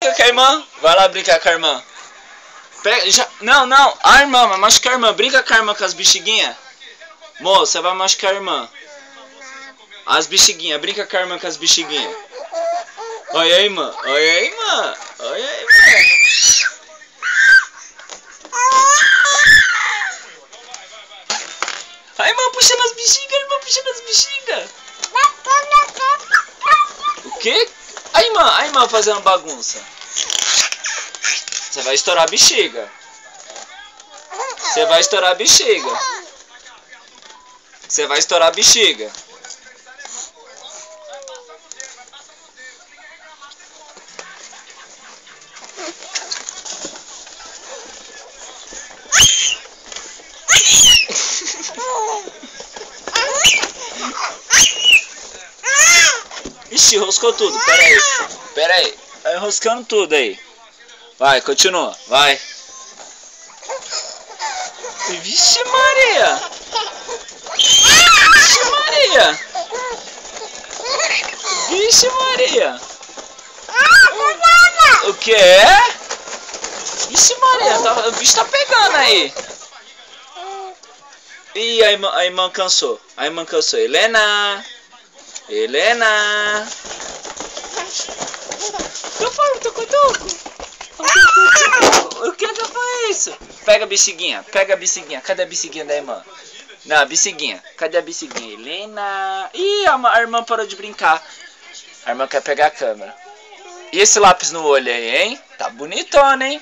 brinca com a irmã. Vai lá brincar com a irmã. Pega, já, não, não. A irmã, vai machucar a irmã. Brinca com a irmã com as bexiguinhas. Moça, você vai machucar a irmã. As bexiguinhas, brinca com a irmã com as bexiguinhas. Olha aí, irmã. Olha aí, irmã. Olha aí, irmã. A irmã puxando as bexigas, a irmã puxando as bexigas. O quê? A irmã fazendo bagunça. Você vai estourar a bexiga. Você vai estourar a bexiga. Você vai estourar a bexiga. Ixi, enroscou tudo, pera aí, tá enroscando tudo aí. Vai, continua, vai. Vixe Maria. Vixe Maria. Vixe Maria. O que é? Vixe Maria, o bicho tá pegando aí. Ih, a irmã cansou. A irmã cansou. Helena. Helena. Que foi, tucutuco? O que foi isso? Pega a bexiguinha, pega a bexiguinha. Cadê a bexiguinha da irmã? Não, a bexiguinha. Cadê a bexiguinha? Helena. Ih, a irmã parou de brincar. A irmã quer pegar a câmera. E esse lápis no olho aí, hein? Tá bonitona, hein?